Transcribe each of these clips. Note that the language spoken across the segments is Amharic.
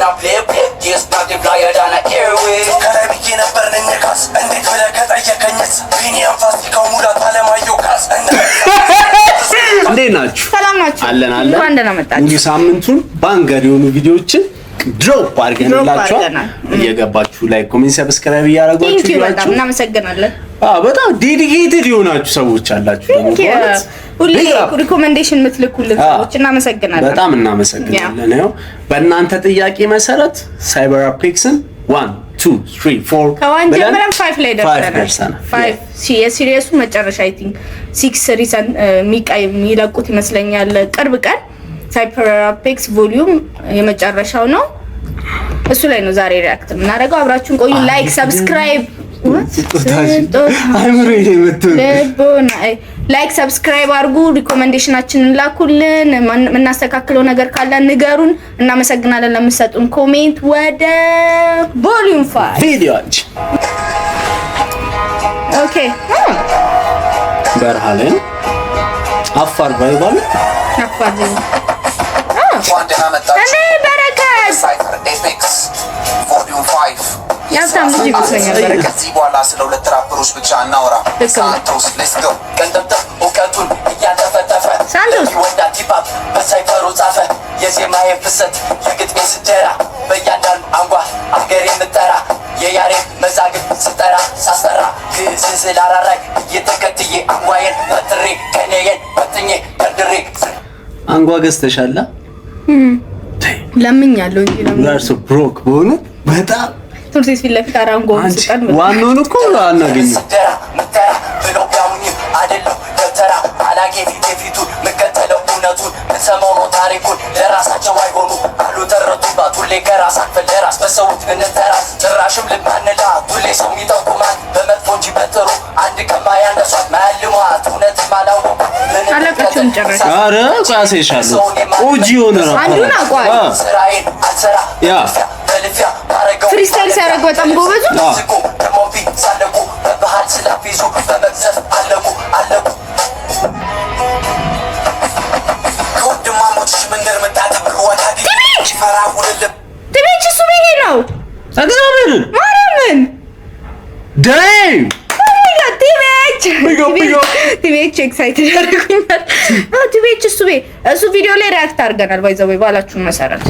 wanna play big, it's nothing flyer than a airway. ከረብዬ ነበር ነኝ ካስ እንዴት ብለህ ከጠየቀኝስ ቢኒያም ፋሲካው ሙላት አለማየሁ ካስ እንዴት ናችሁ? ሰላም ናችሁ? አለን እንኳን ደህና መጣችሁ። ሙሉ ሳምንቱን ባንገር የሆኑ ቪዲዮዎችን ድሮፕ አድርገንላችኋል። እየገባችሁ ላይክ፣ ኮሜንት፣ ሰብስክራይብ እያደረጋችሁ ይላችሁ እናመሰግናለን። በጣም ዴዲኬትድ የሆናችሁ ሰዎች አላችሁ። ሁሌ ሪኮሜንዴሽን የምትልኩልን ሰዎች እናመሰግናለን። በጣም እናመሰግናለን። ያው በእናንተ ጥያቄ መሰረት ሳይበር አፔክስን 1 2 3 4 ከዋን ጀምረን 5 ላይ ደርሰናል። 5 የሲሪየሱ መጨረሻ አይ ቲንክ 6 ሪሰንት የሚለቁት ይመስለኛል ቅርብ ቀን ሳይበር አፔክስ ቮሊዩም የመጨረሻው ነው። እሱ ላይ ነው ዛሬ ሪአክት እናደርገው። አብራችሁን ቆዩ። ላይክ ሰብስክራይብ ላይክ ሰብስክራይብ አድርጉ። ሪኮሜንዴሽናችንን ላኩልን። የምናስተካክለው ነገር ካለ ንገሩን። እናመሰግናለን ለምትሰጡን ኮሜንት። ወደ ቮሊዩም 5 ቪዲዮዎች ኦኬ። በረሃ ላይ አፋር ባይባል አፋር እኔ በረከት ቮሊዩም 5 ያሳም ልጅ ይመስለኛል። በረከት ከዚህ በኋላ ስለ ሁለት ራፐሮች ብቻ እናወራ። ሳንቶስ ሌትስ ጎ ቀንጠብጠብ እውቀቱን እያተፈተፈ ሳንቶስ ወዳ ቲፓፕ በሳይፈሩ ጻፈ የዜማዬ ፍሰት የግጥሜ ስጀራ በእያንዳንዱ አንጓ አገር የምጠራ የያሬድ መዛግብ ስጠራ ሳስጠራ ግዕዝን ስላራራይ እየተከትዬ አንጓዬን በጥሬ ከኔዬን በጥኜ ደርድሬ አንጓ ገዝተሻላ? ለምኛለሁ እንጂ ላርሶ ብሮክ በሆነ በጣም ትምህርት ቤት ፊት ለፊት አራንጎን ስቀን ዋናውን እኮ አናገኝ ስደራ ምተራ ብለው ቢያሙኝ አይደለም ደብተራ አላጌ ፊት የፊቱን ምከተለው እውነቱን እንሰማው ነው ታሪኩን ለራሳቸው አይሆኑ አሉ ተረቱባት ሁሌ ከራስ አክፈል ለራስ በሰውት እንተራስ ጭራሽም ልማንላ ሁሌ ሰው የሚጠቁማት በመጥፎ እንጂ በጥሩ አንድ ከማያነሷት ማያልሟት እውነት ማላወቁ አለቃቸውን ጨረሰ። አረ ቋሴሻለሁ ኦጂ ሆነ ነው አንዱን አቋል ስራዬን አልሰራ ያ በልፊያ ባረገው ፍሪስታይል ሲያደርግ በጣም ጎበዙ ደሞቢ ሳለቁ በባህል ስላፊዙ በመቅዘፍ አለቁ ከወንድማሞችሽ መንደር መጣጠብ ወታዲ ፈራ ሁልልም ትቤች እሱ ይሄ ነው እግዚአብሔርን ማርያምን ዳይ ቲቤች ኤክሳይትድ ያደርጉኛል። ቲቤች እሱ ቪዲዮ ላይ ሪአክት አድርገናል። ባይዘው ባላችሁን መሰረት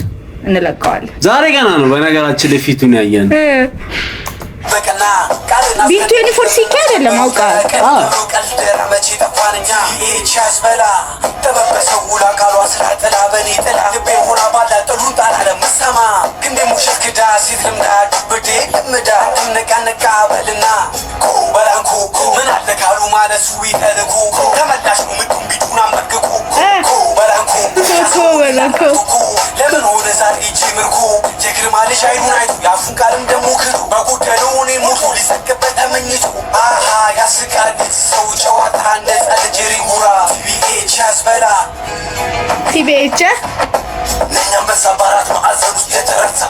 እንለቀዋለን። ዛሬ ገና ነው በነገራችን ላይ ፊቱን ያየን ቢ24 ሲኬ አይደለም አውቃ ቀልደራ መቼ ተፋንኛ ይቻስ በላ ተበበሰው ላቃሏ ስላጥላ በኔ ጥላ ልቤ ሆና ባላ ጥሉን ጣላ ለምሰማ ግን ደሞ ሸክዳ ሲት ልምዳ ብዴ ልምዳ ነቃነቃ በልና ኮ በላንኩ ኮ ምን አለ ካሉ ማለሱ ይተልኩ ተመላሽ ነው ምዱም ቢዱና መግቁ ኮ በላንኩ ኮ ለምን ሆነ ዛሬ ጅምርኩ የግርማ ልጅ አይኑን አይቱ ያፉን ቃልም ደሞ ክዱ በጎደለው እኔ ሞቱ ሊሰክበት ተመኝቱ አሃ ያስቃል ሰው ጨዋታ እንደዛ ልጅ ሪጉራ ቲቢኤች ያስበላ ቲቤች ነኛም በዛ ባራት ማዕዘን ውስጥ የተረሳ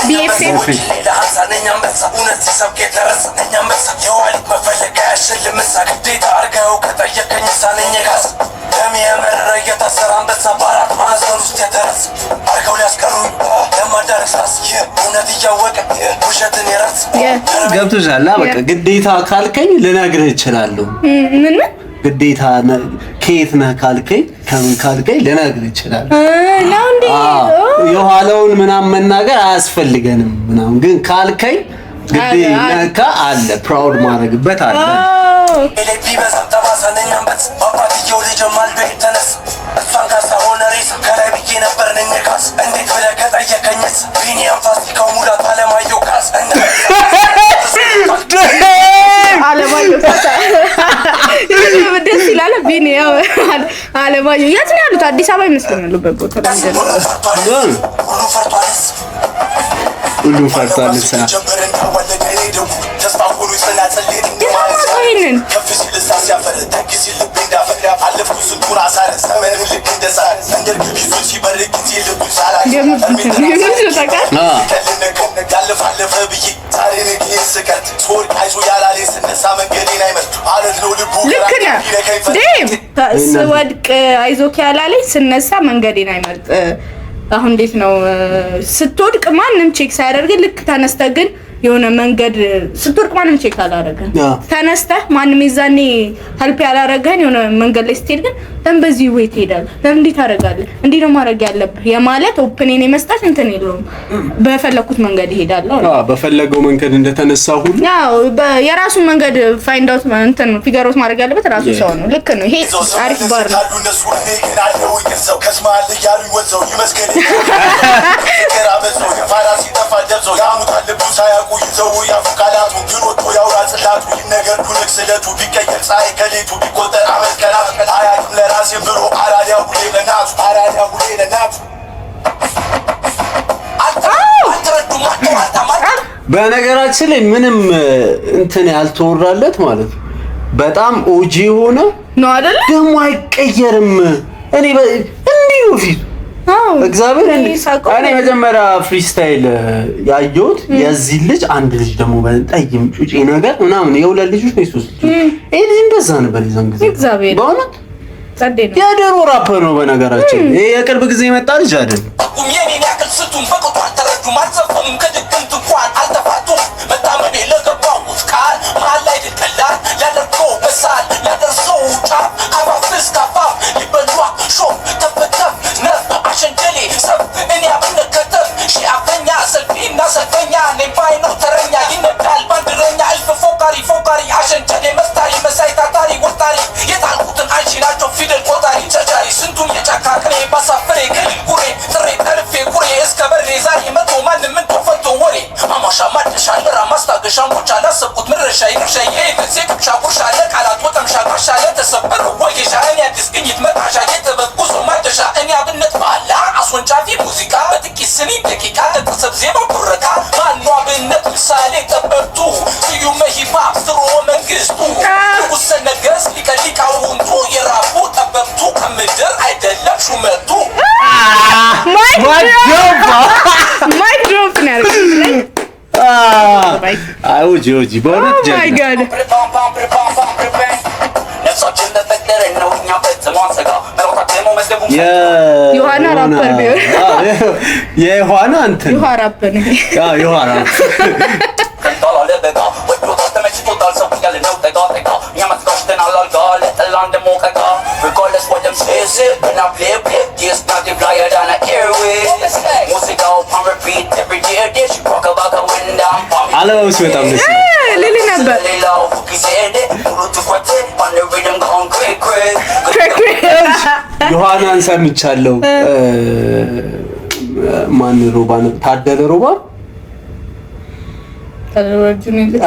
ቢኤፍኤፍ ሌላ ሀንሳ ነኛም በዛ እውነት ሲሰብክ የተረሳ ነኛም በዛ የዋሊት መፈለጋ ያሸልምሳ ግዴታ አርገው ከጠየቀኝ ሳነኝ ካስ ደም የመረረ እየታሰረ አንበሳ ባራት ማዕዘን ውስጥ የተረሳ አርገው ሊያስቀሩኝ ለማዳረሳስ እውነት እያወቀ ውሸትን የረሳ ገብቶሻል። በቃ ግዴታ ካልከኝ ልነግርህ እችላለሁ። ምን ግዴታ ከየት ነህ ካልከኝ ከምን ካልከኝ ልነግርህ እችላለሁ። ነው እንዴ? የኋላውን ምናምን መናገር አያስፈልገንም ምናምን ግን ካልከኝ ግዴታ አለ ፕራውድ ማድረግበት አለ። ኤሌፒ በዛም ተባሰነኛም በት አባትየው ልጅ ማልዶ የተነሳ እሷን ካሳ ሆነ ሬሳ ከላይ ብዬ ነበር ነኝ ካስ እንዴት ብለህ ከጠየቀኝስ ቢኒያም ፋሲካው ሙላት አለማየሁ ካስ አለማየሁ ካስ ደስ ይላል። ቢኒያም አለማየሁ የት ነው ያሉት? አዲስ አበባ ይመስለኛል። በቦታ ላይ ሁሉም ፈርቷል። ይሄንን ልክ ነህ። ስወድቅ አይዞህ ያላለኝ ስነሳ መንገዴን አይመርጥ አሁን እንዴት ነው ስትወድቅ ማንም ቼክ ሳያደርግ ልክ ተነስተህ ግን የሆነ መንገድ ስትወድቅ ማንም ቼክ አላደረገም ተነስተህ ማንም ይዛኔ ሄልፕ ያላደረገን የሆነ መንገድ ላይ ስትሄድ ግን ለምን በዚህ ወይ ትሄዳለህ ለምን እንዴት ታደርጋለህ እንዴ ነው ማድረግ ያለብህ የማለት ኦፕኒን የመስጠት እንትን የለውም በፈለኩት መንገድ ይሄዳለሁ በፈለገው መንገድ እንደተነሳው ሁሉ ያው የራሱን መንገድ ፋይንድ አውት እንትን ፊገር አውት ማድረግ ያለበት ራሱ ሰው ነው ልክ ነው ይሄ አሪፍ ባር ነው ይዘው ያፍቃላቱ ግሮቶ ያውራጽላቱ ነገር ኩልክ ስለቱ ቢቀየር ፀሐይ ከሌቱ ቢቆጠር አመት ቀናት አያት ለራሴ ብሎ አራዳ ሁሌ ለናቱ በነገራችን ላይ ምንም እንትን ያልተወራለት ማለት ነው በጣም ኦጂ ሆነ ነው አይደል ደግሞ አይቀየርም እኔ እንዲሁ ፊት እግዚአብሔር እኔ መጀመሪያ ፍሪስታይል ያየሁት የዚህ ልጅ አንድ ልጅ ደግሞ በጠይም ጩጪ ነገር ምናምን የሁለት ልጆች ነው ሶስት ይሄ ልጅ እንደዛ ነበር ይዘን ጊዜ እግዚአብሔር በእውነት ጸዴ ነው የድሮ ራፐር ነው በነገራችን ይሄ የቅርብ ጊዜ የመጣ ልጅ አይደል የኔን ያክል ስቱን በቁጥር አልተረዱም አልዘፈኑም ከድግምት እንኳን አልተፋቱም መታመኔ ለገባው ቃል መሀል ላይ ድቀላል ያደርገው በሳል ያደርሰው ጫፍ አባፍስ ካፋፍ ሊበሏ ሾፍ ተፈተፍ ነፍ አሸንጀሌ ሰብ እኔ አብነከተፍ ሺአፈኛ ሰልፊና ሰልፈኛ ኔባይ ነው ተረኛ ይነዳል ባንድረኛ እልፍ ፎካሪ አሸንጀሌ መስታሪ መሳይ ታታሪ ወጣሪ የጣልኩትን አንቺናቸው ፊደል ቆጣሪ ጨርጫሪ ስንቱን የጫካ ቅኔ ባሳፍሬ ክልል ጉሬ ጥሬ ጠልፌ ጉሬ እስከ በሬ ዛሬ መቶ ማንም ምን ተፈቶ ወሬ ማማሻ ማደሻ ለራ ማስታገሻ ሞቻ ላሰብኩት ምረሻ ይርሻ የጊዜ ቅብሻ ቁርሻ ለቃላት ወጠምሻ ቃሻ ለተሰበረ ወጌሻ እኔ አዲስ ግኝት መጣሻ የተበብ ጉዞ ማደሻ እኔ አብነት ባላ አስወንጫፊ ሙዚቃ በጥቂት ስኒ ደቂቃ ለተሰብ ዜማ ቡረካ ማኑ አብነት ምሳሌ ጠበብቱ ስዩ መሂባ ስሮ መንግስቱ ንጉሰ ነገስ ሊቀሊቃውንቱ የራቡ ጠበብቱ ከምድር አይደለም ሹመቱ ማይ ድሮፕ ነው ኦጂ በእውነት ጀግና ዮሐና ራፐር ቢሆን የዮሐና እንትን ዮሐና አለባበስ በጣም ደስ ልል ነበር ዮሐናን ሰምቻለሁ ማን ሮባ ታደለ ሮባ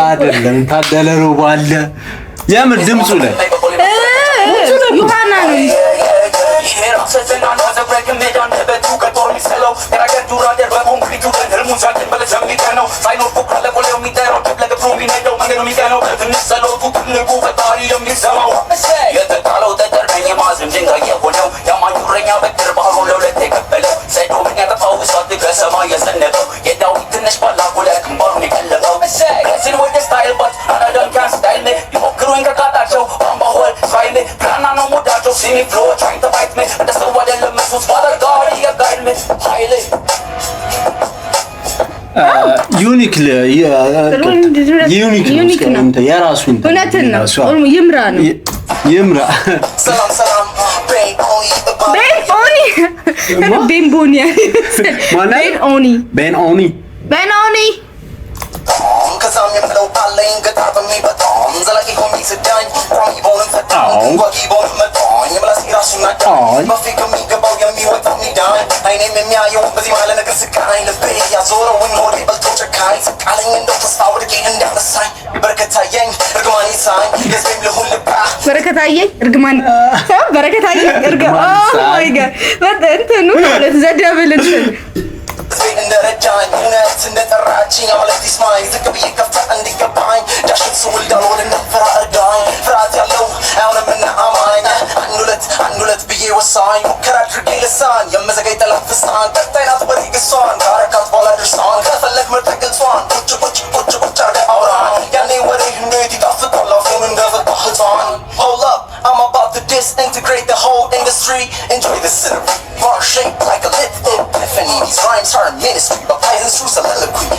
አይደለም ታደለ ሮባ አለ የምር ድምፁ ላይ ዮሐና ነው ዩኒክ ነው የራሱ እውነትን ነው ይምራ ነው ይምራ ቤን ኦኒ ከዛም የምለው አለኝ ገጣጥሜ በጣም ዘላቂ ሆኜ ስዳኝ ቋሚ በሆንም ፈጣን ጓጊ በሆንም መጣኝ የምላስ ራሱን ናዳኝ መፌ ከሚገባው የሚወጣው ሚዳኝ አይኔም የሚያየው በዚህ ማለ ነገር ስቃኝ ልቤ ያዞረውን ሆዴ በልቶ ጨካኝ ስቃለኝ እንደው ተስፋ ወድቄ እንዳነሳኝ በረከታየኝ እርግማን ይሳኝ የዝቤም ልሁን ልባ በረከታየኝ እርግማን በረከታየኝ እንትኑ ማለት ዘደብል እንትን እንደረዳኝ እውነት እንደጠራችኝ አመለት ይስማኝ ዝቅ ብዬ ከፍታ እንዲገባኝ ዳሽን ስውል ዳልሆን እንደፈራ እርዳኝ ፍርሃት ያለው አይሆንም እና አማኝ አንድ ሁለት ብዬ ወሳኝ ሙከራ አድርጌ ልሳን የመዘገይ ጠላት ፍሳን ቀጣይ ናት በትዕግስቷን ካረካት በኋላ ድርሳን ከፈለግ ምርጥ ግልጿን ቁጭ አርገ አውራኝ ያኔ ወሬ እንዴት ይጣፍጣል አፉን እንደፈታ ህፃን Hold up, I'm about to disintegrate the whole industry. Enjoy the scenery, bar shaped like a lit epiphany. These rhymes are a ministry, but poison's through soliloquy.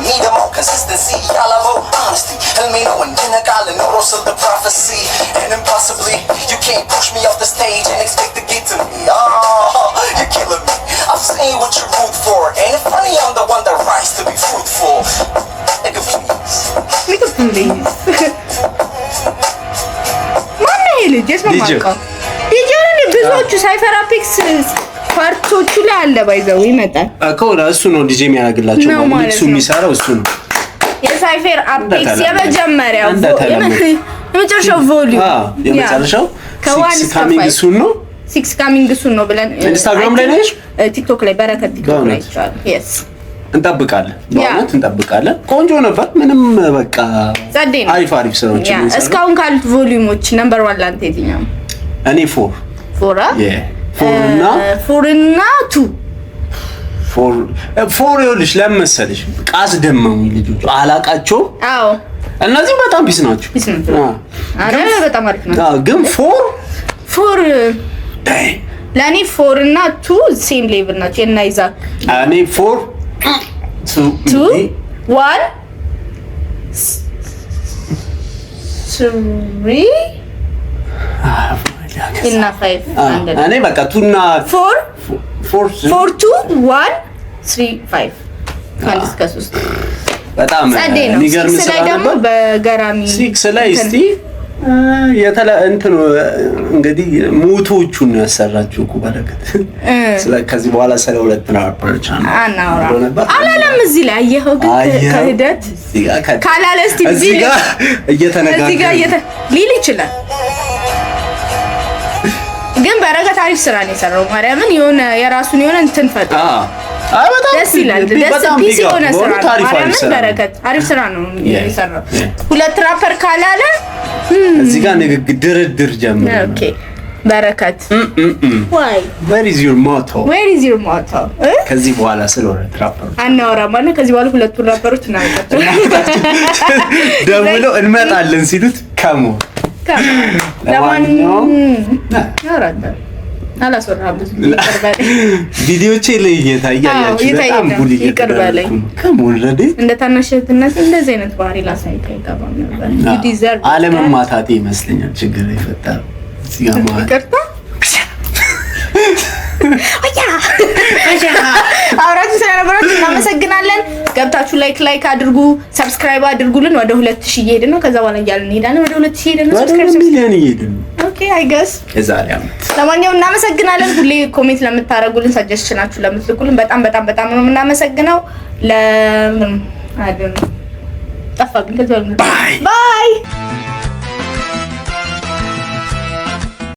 Me the more consistency, I love honesty. Tell me no one didn't call and no of the prophecy. And impossibly, you can't push me off the stage and expect to get to me. Oh, you're killing me. I'm saying what you root for. Ain't it funny I'm the one that rise to be fruitful? Nigga, please. ማነው ይሄ ልጅ? የት ነው የማውቀው? ዲጄውን ብዙዎቹ ሳይፈር አፔክስ ፓርቶቹ ላይ አለ ባይዘው ይመጣል እኮ እሱ ነው ዲጄ የሚያደርግላቸው ማለት እሱ የሚሰራው እሱ ነው። የሳይፈር አፔክስ የመጀመሪያው የመጨረሻው ቮሊዩም የመጨረሻው ሲክስ ካሚንግ ሱን ነው። ሲክስ ካሚንግ ሱን ነው ብለን ኢንስታግራም ላይ ነሽ? ቲክቶክ ላይ በረከት ቲክቶክ ላይ ይቻላል። የስ እንጠብቃለን፣ በእውነት እንጠብቃለን። ቆንጆ ነበር። ምንም በቃ አሪፍ ስራዎች ነው። እስካሁን ካሉት ቮሊዩሞች ነምበር 1 ላንተ የትኛው? እኔ 4 እና 4 ይኸውልሽ ለምን መሰለሽ ቃስ ደመሙኝ ልጆቹ አላቃቸውም። አዎ እነዚህ በጣም ቢስ ናቸው። አረ በጣም አሪፍ ናቸው። ግን 4 ለኔ 4 እና 2 ሴም ሌቭል ናቸው። እና ይዛክ እኔ 4 2 1 3 እና 5 እኔ በቃ 2 እና 4 2 1 3 5 አንድ እስከ 3 በጣም የሚገርም ስራ ነበር። በገራሚ 6 ላይ እስቲ እንግዲህ ሙቶቹን ያሰራችሁ እኮ በረከት ከዚህ በኋላ ስለ ሁለት ራፐር ቻናል አላለም። እዚህ ላይ አየኸው ግን ከሂደት ካላለ እስቲ እዚህ ጋር እየተነጋገረ ሊል ይችላል። ግን በረከት አሪፍ ስራ ነው የሰራው። ማርያምን የሆነ የራሱን የሆነ እንትን ፈጥሮ ደስ ይላል። ደስ ቢዚ የሆነ ስራ ነው። ማርያምን በረከት አሪፍ ስራ ነው የሰራው። ሁለት ራፐር ካላለ እዚህ ጋር ንግግር ድርድር ጀምሮ ኦኬ በረከት why where is your motto ከዚህ በኋላ ስለሆነ ራፐር አናወራ ማለት ከዚህ በኋላ ሁለቱ ራፐሮች እናውቃቸው ደውለው እንመጣለን ሲሉት ከሞ ለማንኛውም ያወራዳ አላሰራም ቪዲዮቼ ላይ እየታያችሁ በጣም ቡሊ ይቀርባለኝ ከሞልረዴ እንደ ታናሽነትነት እንደዚህ አይነት ባህሪ ላሳይካ ይገባም ነበር። ዲዘርቭ አለመማታቴ ይመስለኛል ችግር የፈጠረው እዚህ ጋር ማለት ይቅርታ አውራችሁ ስለነበራችሁ እናመሰግናለን። ገብታችሁ ላይክ አድርጉ፣ ሰብስክራይብ አድርጉልን። ወደ 2000 እየሄድን ነው። ከዛ በኋላ እያልን እንሄዳለን። ወደ 2000 ሄደን ነው። ሰብስክራይብ ሚሊዮን እየሄድን ነው። ኦኬ አይ ገስ የዛሬ አመት። ለማንኛውም እናመሰግናለን። ሁሌ ኮሜንት ለምታረጉልን፣ ሰጀስሽናችሁ ለምትልኩልን በጣም ነው የምናመሰግነው። ጠፋብኝ። ባይ